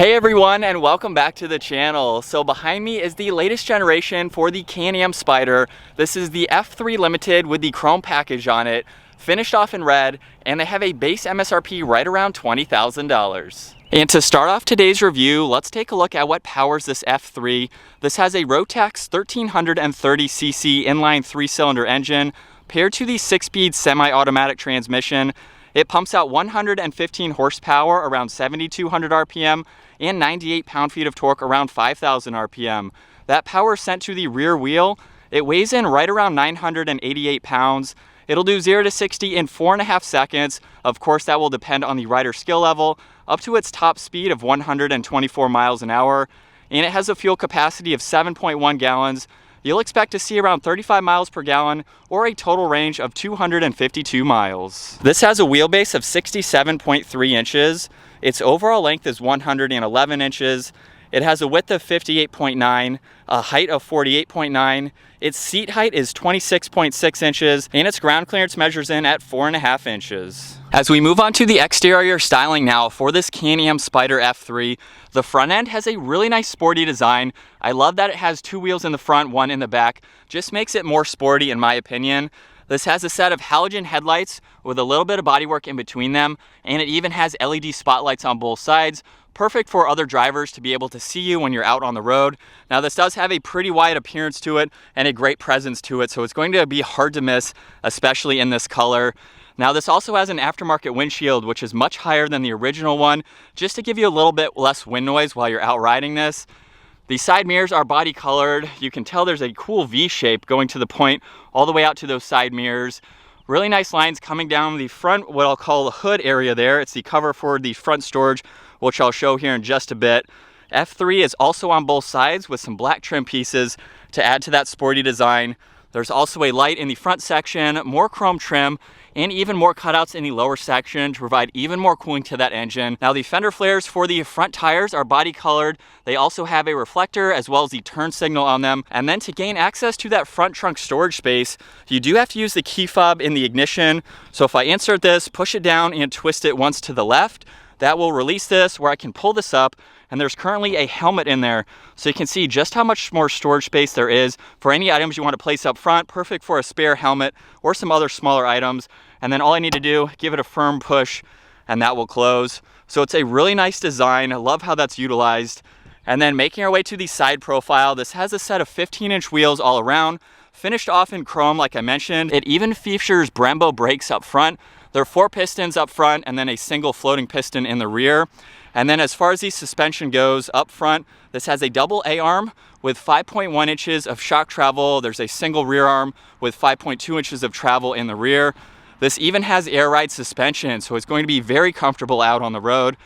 Hey everyone, and welcome back to the channel. So behind me is the latest generation for the Can Am Spyder. This is the F3 Limited with the chrome package on it, finished off in red, and they have a base MSRP right around $20,000. And to start off today's review, let's take a look at what powers this F3. This has a Rotax 1330cc inline 3-cylinder engine paired to the 6-speed semi-automatic transmission. It pumps out 115 horsepower around 7,200 RPM and 98 pound-feet of torque around 5,000 RPM. That power is sent to the rear wheel. It weighs in right around 988 pounds. It'll do 0 to 60 in 4.5 seconds. Of course, that will depend on the rider's skill level, up to its top speed of 124 miles an hour. And it has a fuel capacity of 7.1 gallons. You'll expect to see around 35 miles per gallon or a total range of 252 miles. This has a wheelbase of 67.3 inches. Its overall length is 111 inches. It has a width of 58.9, a height of 48.9. Its seat height is 26.6 inches, and its ground clearance measures in at 4.5 inches. As we move on to the exterior styling now for this Can Am Spyder F3, the front end has a really nice sporty design. I love that it has 2 wheels in the front, 1 in the back. Just makes it more sporty in my opinion. This has a set of halogen headlights with a little bit of bodywork in between them, and it even has LED spotlights on both sides. Perfect for other drivers to be able to see you when you're out on the road. Now this does have a pretty wide appearance to it and a great presence to it, so it's going to be hard to miss, especially in this color. Now this also has an aftermarket windshield, which is much higher than the original one, just to give you a little bit less wind noise while you're out riding this. The side mirrors are body colored. You can tell there's a cool V shape going to the point all the way out to those side mirrors. Really nice lines coming down the front, what I'll call the hood area there. It's the cover for the front storage, which I'll show here in just a bit. F3 is also on both sides with some black trim pieces to add to that sporty design. There's also a light in the front section, more chrome trim, and even more cutouts in the lower section to provide even more cooling to that engine. Now the fender flares for the front tires are body colored. They also have a reflector as well as the turn signal on them. And then to gain access to that front trunk storage space, you do have to use the key fob in the ignition. So if I insert this, push it down and twist it once to the left, that will release this where I can pull this up, and there's currently a helmet in there. So you can see just how much more storage space there is for any items you want to place up front, perfect for a spare helmet or some other smaller items. And then all I need to do, give it a firm push and that will close. So it's a really nice design. I love how that's utilized. And then making our way to the side profile, this has a set of 15-inch wheels all around, finished off in chrome like I mentioned. It even features Brembo brakes up front. There are 4 pistons up front and then a single floating piston in the rear. And then as far as the suspension goes, up front, this has a double A-arm with 5.1 inches of shock travel. There's a single rear arm with 5.2 inches of travel in the rear. This even has air ride suspension, so it's going to be very comfortable out on the road.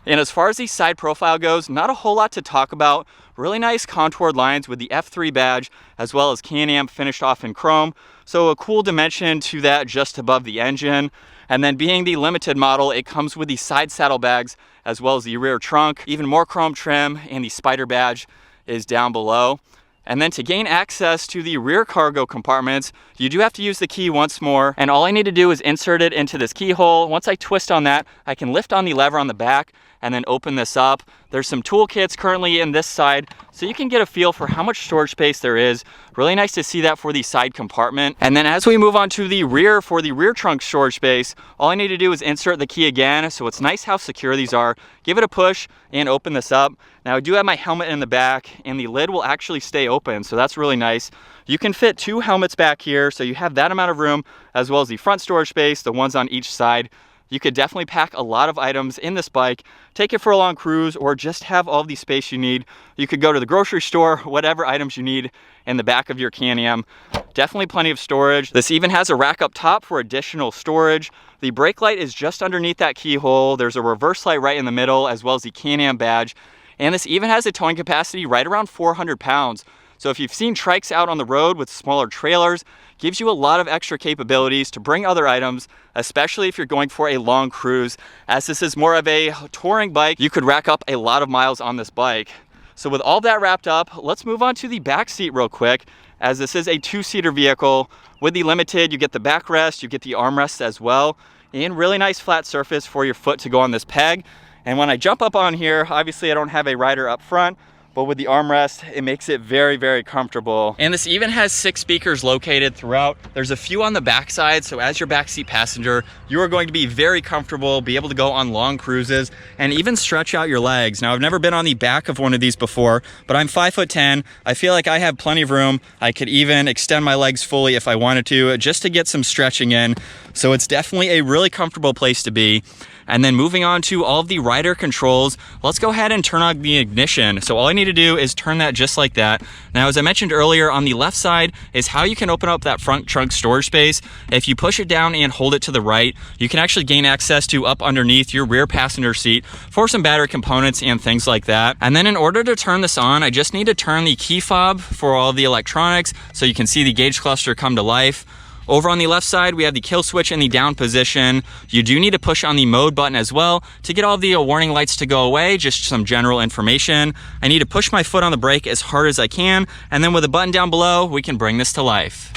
And as far as the side profile goes, not a whole lot to talk about. Really nice contoured lines with the F3 badge, as well as Can Am finished off in chrome. So a cool dimension to that just above the engine. And then being the limited model, it comes with the side saddlebags as well as the rear trunk. Even more chrome trim, and the Spyder badge is down below. And then to gain access to the rear cargo compartments, you do have to use the key once more. And all I need to do is insert it into this keyhole. Once I twist on that, I can lift on the lever on the back and then open this up. There's some toolkits currently in this side, so you can get a feel for how much storage space there is. Really nice to see that for the side compartment. And then as we move on to the rear, for the rear trunk storage space, all I need to do is insert the key again. So it's nice how secure these are. Give it a push and open this up. Now I do have my helmet in the back, and the lid will actually stay open, so that's really nice. You can fit 2 helmets back here, so you have that amount of room, as well as the front storage space, the ones on each side. You could definitely pack a lot of items in this bike, take it for a long cruise, or just have all the space you need. You could go to the grocery store, whatever items you need in the back of your Can Am. Definitely plenty of storage. This even has a rack up top for additional storage. The brake light is just underneath that keyhole. There's a reverse light right in the middle, as well as the Can Am badge. And this even has a towing capacity right around 400 pounds. So if you've seen trikes out on the road with smaller trailers, gives you a lot of extra capabilities to bring other items, especially if you're going for a long cruise. As this is more of a touring bike, you could rack up a lot of miles on this bike. So with all that wrapped up, let's move on to the back seat real quick, as this is a 2-seater vehicle. With the Limited, you get the backrest, you get the armrest as well, and really nice flat surface for your foot to go on this peg. And when I jump up on here, obviously I don't have a rider up front, but with the armrest, it makes it very, very comfortable. And this even has 6 speakers located throughout. There's a few on the backside, so as your backseat passenger, you are going to be very comfortable, be able to go on long cruises, and even stretch out your legs. Now, I've never been on the back of one of these before, but I'm 5'10". I feel like I have plenty of room. I could even extend my legs fully if I wanted to, just to get some stretching in. So it's definitely a really comfortable place to be. And then moving on to all of the rider controls, let's go ahead and turn on the ignition. So all I need to do is turn that just like that. Now, as I mentioned earlier, on the left side is how you can open up that front trunk storage space. If you push it down and hold it to the right, you can actually gain access to up underneath your rear passenger seat for some battery components and things like that. And then in order to turn this on, I just need to turn the key fob for all the electronics so you can see the gauge cluster come to life. Over on the left side, we have the kill switch in the down position. You do need to push on the mode button as well to get all the warning lights to go away, just some general information. I need to push my foot on the brake as hard as I can, and then with the button down below, we can bring this to life.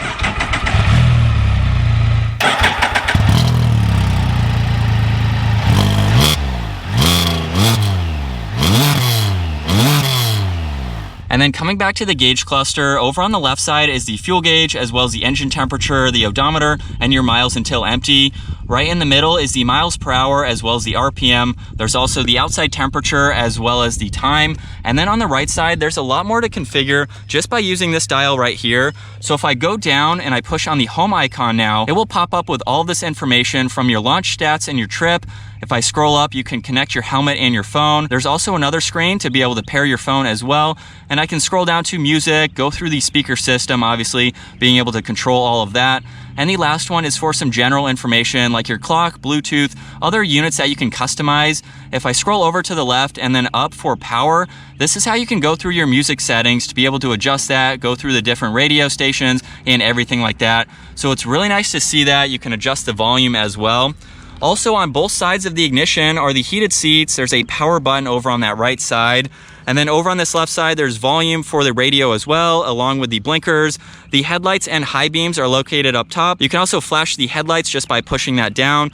And then coming back to the gauge cluster, over on the left side is the fuel gauge, as well as the engine temperature, the odometer, and your miles until empty. Right in the middle is the miles per hour, as well as the RPM. There's also the outside temperature, as well as the time. And then on the right side, there's a lot more to configure just by using this dial right here. So if I go down and I push on the home icon now, it will pop up with all this information from your launch stats and your trip. If I scroll up, you can connect your helmet and your phone. There's also another screen to be able to pair your phone as well. And I can scroll down to music, go through the speaker system, obviously being able to control all of that. And the last one is for some general information like your clock, Bluetooth, other units that you can customize. If I scroll over to the left and then up for power, this is how you can go through your music settings to be able to adjust that, go through the different radio stations and everything like that. So it's really nice to see that. You can adjust the volume as well. Also on both sides of the ignition are the heated seats. There's a power button over on that right side. And then over on this left side, there's volume for the radio as well, along with the blinkers. The headlights and high beams are located up top. You can also flash the headlights just by pushing that down.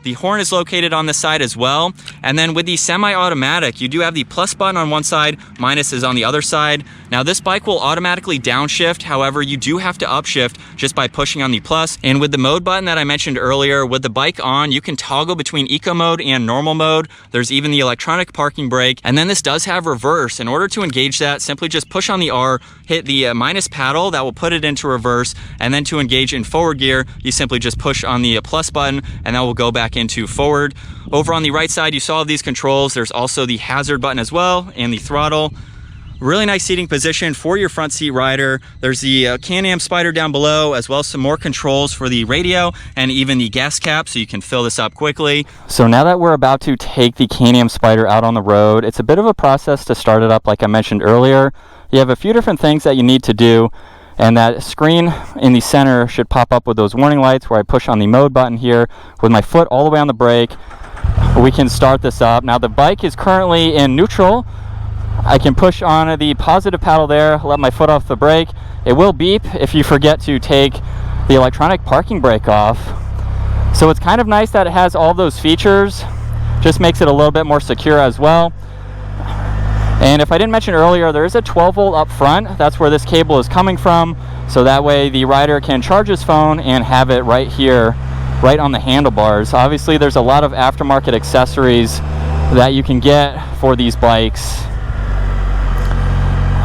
The horn is located on this side as well. And then with the semi-automatic, you do have the plus button on one side, minus is on the other side. Now this bike will automatically downshift. However, you do have to upshift just by pushing on the plus. And with the mode button that I mentioned earlier, with the bike on, you can toggle between eco mode and normal mode. There's even the electronic parking brake. And then this does have reverse. In order to engage that, simply just push on the R, hit the minus paddle, that will put it into reverse. And then to engage in forward gear, you simply just push on the plus button and that will go back into forward. Over on the right side, you saw these controls. There's also the hazard button as well and the throttle. Really nice seating position for your front seat rider. There's the Can Am Spyder down below, as well as some more controls for the radio and even the gas cap, so you can fill this up quickly. So now that we're about to take the Can Am Spyder out on the road, it's a bit of a process to start it up like I mentioned earlier. You have a few different things that you need to do, and that screen in the center should pop up with those warning lights where I push on the mode button here with my foot all the way on the brake. We can start this up. Now the bike is currently in neutral. I can push on the positive paddle there, let my foot off the brake. It will beep if you forget to take the electronic parking brake off. So it's kind of nice that it has all those features. Just makes it a little bit more secure as well. And if I didn't mention earlier, there is a 12 volt up front. That's where this cable is coming from. So that way the rider can charge his phone and have it right here, right on the handlebars. Obviously there's a lot of aftermarket accessories that you can get for these bikes.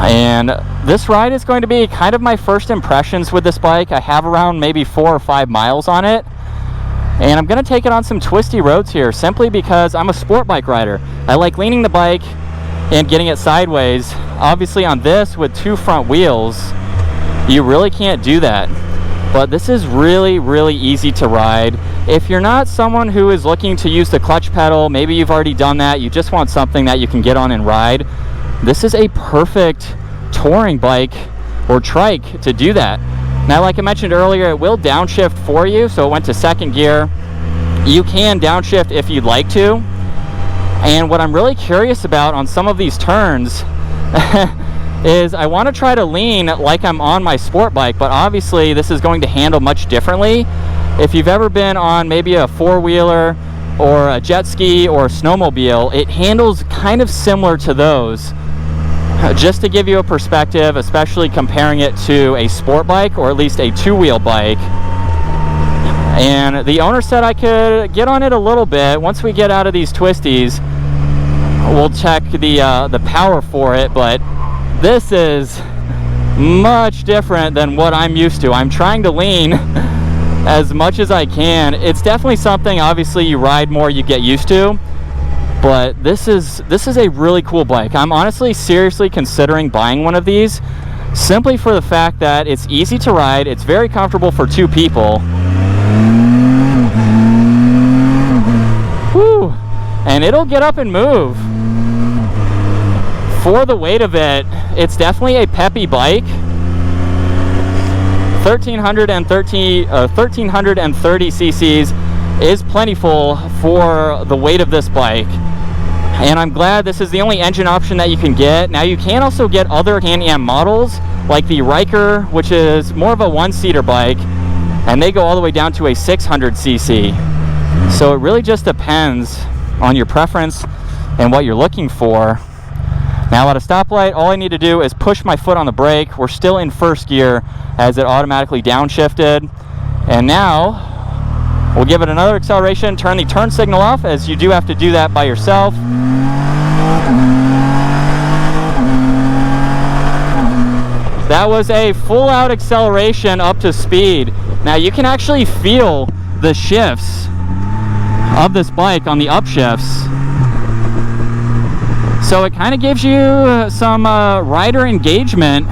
And this ride is going to be kind of my first impressions with this bike. I have around maybe 4 or 5 miles on it. And I'm going to take it on some twisty roads here simply because I'm a sport bike rider. I like leaning the bike and getting it sideways. Obviously on this with 2 front wheels, you really can't do that. But this is really, really easy to ride. If you're not someone who is looking to use the clutch pedal, maybe you've already done that, you just want something that you can get on and ride, this is a perfect touring bike or trike to do that. Now, like I mentioned earlier, it will downshift for you, so it went to second gear. You can downshift if you'd like to. And what I'm really curious about on some of these turns is I want to try to lean like I'm on my sport bike, but obviously this is going to handle much differently. If you've ever been on maybe a 4-wheeler or a jet ski or a snowmobile, it handles kind of similar to those. Just to give you a perspective, especially comparing it to a sport bike or at least a two-wheel bike. And the owner said I could get on it a little bit. Once we get out of these twisties, we'll check the power for it, but this is much different than what I'm used to. I'm trying to lean as much as I can. It's definitely something, obviously, you ride more, you get used to. But this is a really cool bike. I'm honestly seriously considering buying one of these, simply for the fact that it's easy to ride, it's very comfortable for two people. Whew. And it'll get up and move. For the weight of it, it's definitely a peppy bike. 1330 cc's is plentiful for the weight of this bike. And I'm glad this is the only engine option that you can get. Now you can also get other Can Am models, like the Riker, which is more of a one-seater bike, and they go all the way down to a 600 cc. So it really just depends on your preference and what you're looking for. Now at a stoplight, all I need to do is push my foot on the brake. We're still in first gear as it automatically downshifted. And now we'll give it another acceleration, turn the turn signal off, as you do have to do that by yourself. That was a full out acceleration up to speed. Now you can actually feel the shifts of this bike on the upshifts. So it kind of gives you some rider engagement,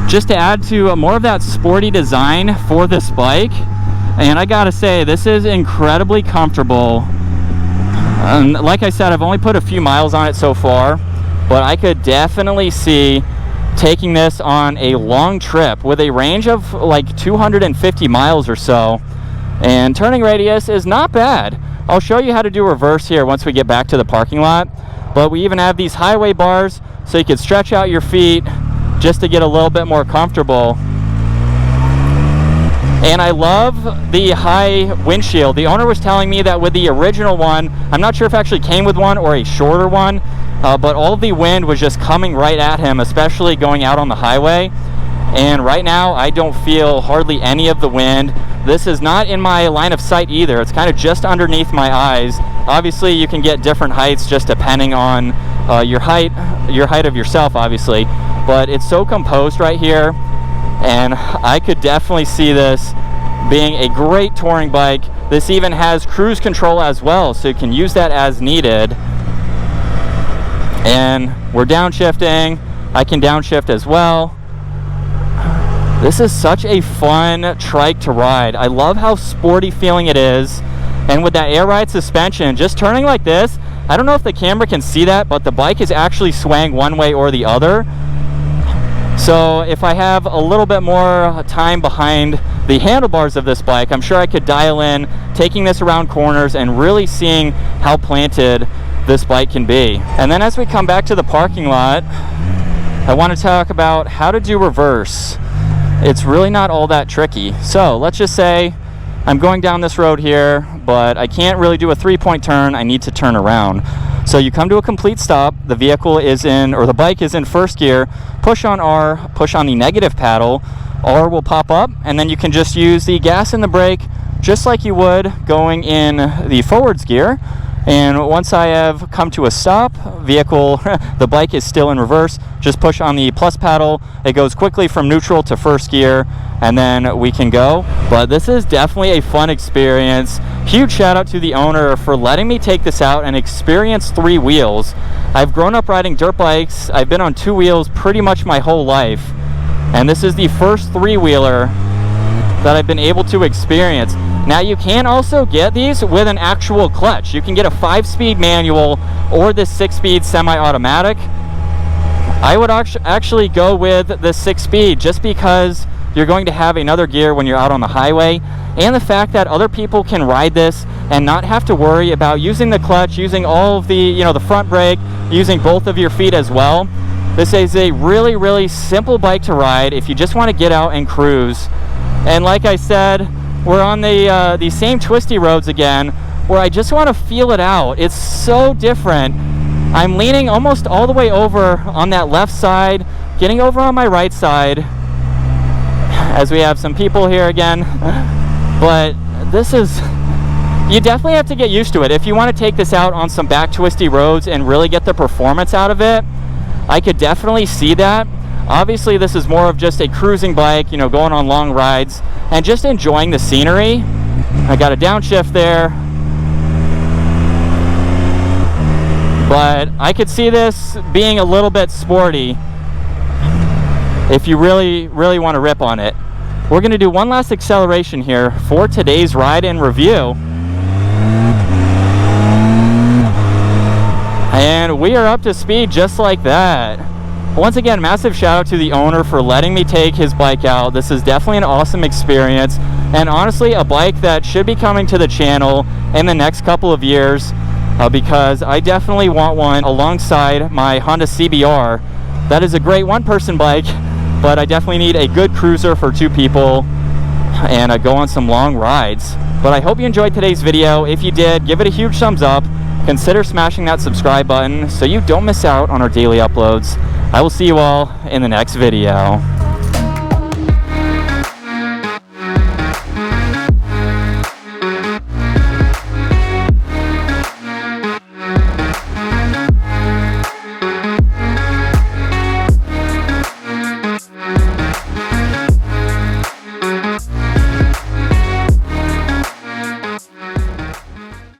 just to add to more of that sporty design for this bike. And I gotta say, this is incredibly comfortable. Like I said, I've only put a few miles on it so far, but I could definitely see taking this on a long trip with a range of like 250 miles or so. And turning radius is not bad. I'll show you how to do reverse here once we get back to the parking lot. But we even have these highway bars so you can stretch out your feet just to get a little bit more comfortable. And I love the high windshield. The owner was telling me that with the original one, I'm not sure if it actually came with one or a shorter one, but all of the wind was just coming right at him, especially going out on the highway. And right now I don't feel hardly any of the wind. This is not in my line of sight either. It's kind of just underneath my eyes. Obviously you can get different heights just depending on your height of yourself, obviously, but it's so composed right here, and I could definitely see this being a great touring bike. This even has cruise control as well, so you can use that as needed. And we're downshifting. I can downshift as well. This is such a fun trike to ride. I love how sporty feeling it is. And with that air ride suspension, just turning like this, I don't know if the camera can see that, but the bike is actually swaying one way or the other. So if I have a little bit more time behind the handlebars of this bike, I'm sure I could dial in taking this around corners and really seeing how planted this bike can be. And then as we come back to the parking lot, I want to talk about how to do reverse. It's really not all that tricky. So let's just say I'm going down this road here, but I can't really do a 3-point turn. I need to turn around. So you come to a complete stop. The vehicle is in, or the bike is in first gear. Push on R, push on the negative paddle. R will pop up, and then you can just use the gas and the brake just like you would going in the forwards gear. And once I have come to a stop, the bike is still in reverse. Just push on the plus paddle. It goes quickly from neutral to first gear, and then we can go. But this is definitely a fun experience. Huge shout out to the owner for letting me take this out and experience 3 wheels. I've grown up riding dirt bikes. I've been on 2 wheels pretty much my whole life. And this is the first 3-wheeler that I've been able to experience. Now you can also get these with an actual clutch. You can get a 5-speed manual or this 6-speed semi-automatic. I would actually go with the 6-speed just because you're going to have another gear when you're out on the highway, and the fact that other people can ride this and not have to worry about using the clutch, using all of the, the front brake, using both of your feet as well. This is a really, really simple bike to ride if you just want to get out and cruise. And like I said, we're on the same twisty roads again, where I just want to feel it out. It's so different. I'm leaning almost all the way over on that left side, getting over on my right side, as we have some people here again. But this is, you definitely have to get used to it. If you want to take this out on some back twisty roads and really get the performance out of it, I could definitely see that. Obviously, this is more of just a cruising bike, you know, going on long rides and just enjoying the scenery. I got a downshift there, but I could see this being a little bit sporty if you really want to rip on it. We're going to do one last acceleration here for today's ride and review. And we are up to speed just like that. Once again, massive shout out to the owner for letting me take his bike out. This is definitely an awesome experience, and honestly a bike that should be coming to the channel in the next couple of years, because I definitely want one alongside my Honda CBR. That is a great one-person bike, but I definitely need a good cruiser for two people and go on some long rides. But I hope you enjoyed today's video. If you did, give it a huge thumbs up. Consider smashing that subscribe button so you don't miss out on our daily uploads. I will see you all in the next video.